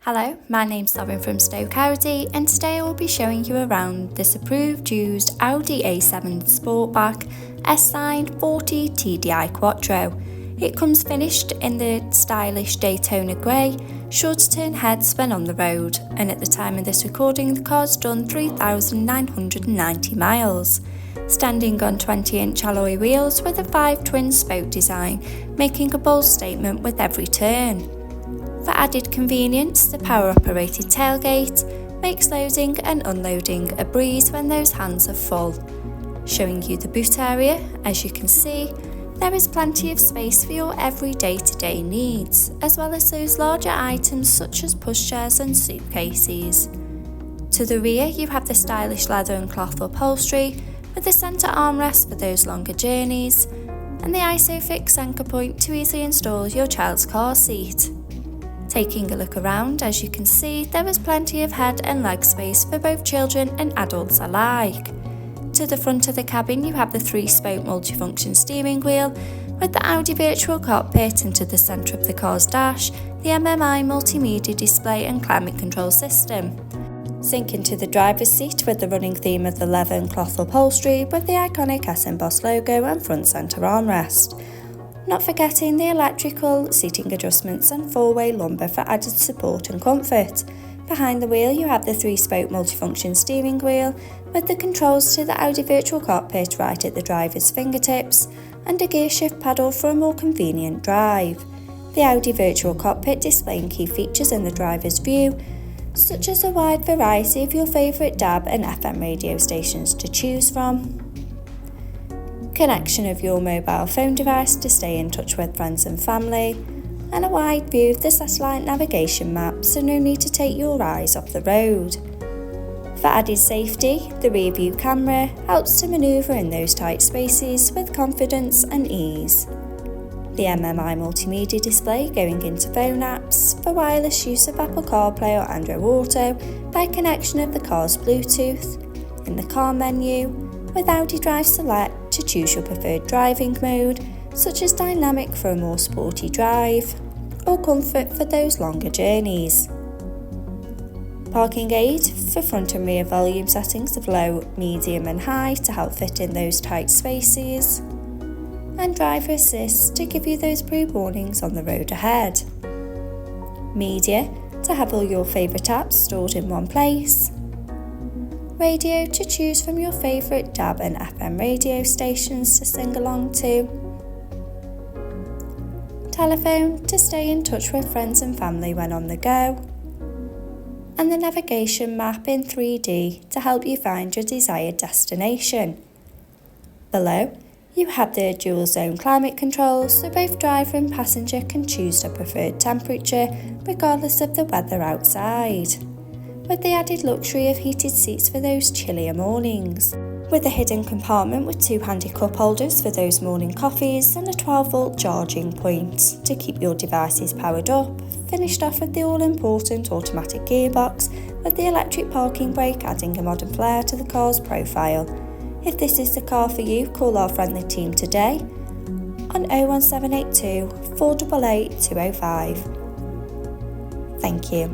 Hello, my name's Lauren from Stoke Audi, and today I will be showing you around this approved used Audi A7 Sportback S-Line 40 TDI Quattro. It comes finished in the stylish Daytona grey, sure to turn heads when on the road, and at the time of this recording the car's done 3,990 miles. Standing on 20-inch alloy wheels with a 5 twin spoke design, making a bold statement with every turn. For added convenience, the power-operated tailgate makes loading and unloading a breeze when those hands are full. Showing you the boot area, as you can see, there is plenty of space for your every day-to-day needs, as well as those larger items such as pushchairs and suitcases. To the rear, you have the stylish leather and cloth upholstery with the centre armrest for those longer journeys, and the ISOFIX anchor point to easily install your child's car seat. Taking a look around, as you can see, there is plenty of head and leg space for both children and adults alike. To the front of the cabin you have the 3-spoke multifunction steering wheel with the Audi virtual cockpit, and to the centre of the car's dash the MMI multimedia display and climate control system. Sink into the driver's seat with the running theme of the leather and cloth upholstery with the iconic S embossed logo and front centre armrest. Not forgetting the electrical seating adjustments and 4-way lumbar for added support and comfort. Behind the wheel you have the 3-spoke multifunction steering wheel with the controls to the Audi virtual cockpit right at the driver's fingertips, and a gear shift pedal for a more convenient drive. The Audi virtual cockpit displaying key features in the driver's view, such as a wide variety of your favourite DAB and FM radio stations to choose from. Connection of your mobile phone device to stay in touch with friends and family, and a wide view of the satellite navigation map, so no need to take your eyes off the road. For added safety, the rear view camera helps to manoeuvre in those tight spaces with confidence and ease. The MMI multimedia display going into phone apps for wireless use of Apple CarPlay or Android Auto by connection of the car's Bluetooth. In the car menu, with Audi Drive Select to choose your preferred driving mode, such as dynamic for a more sporty drive, or comfort for those longer journeys. Parking aid for front and rear volume settings of low, medium and high to help fit in those tight spaces, and driver assist to give you those pre-warnings on the road ahead. Media to have all your favourite apps stored in one place. Radio to choose from your favourite DAB and FM radio stations to sing along to. Telephone to stay in touch with friends and family when on the go. And the navigation map in 3D to help you find your desired destination. Below, you have the dual zone climate control, so both driver and passenger can choose their preferred temperature regardless of the weather outside, with the added luxury of heated seats for those chillier mornings, with a hidden compartment with 2 handy cup holders for those morning coffees and a 12-volt charging point to keep your devices powered up, finished off with the all-important automatic gearbox with the electric parking brake adding a modern flair to the car's profile. If this is the car for you, call our friendly team today on 01782 488 205. Thank you.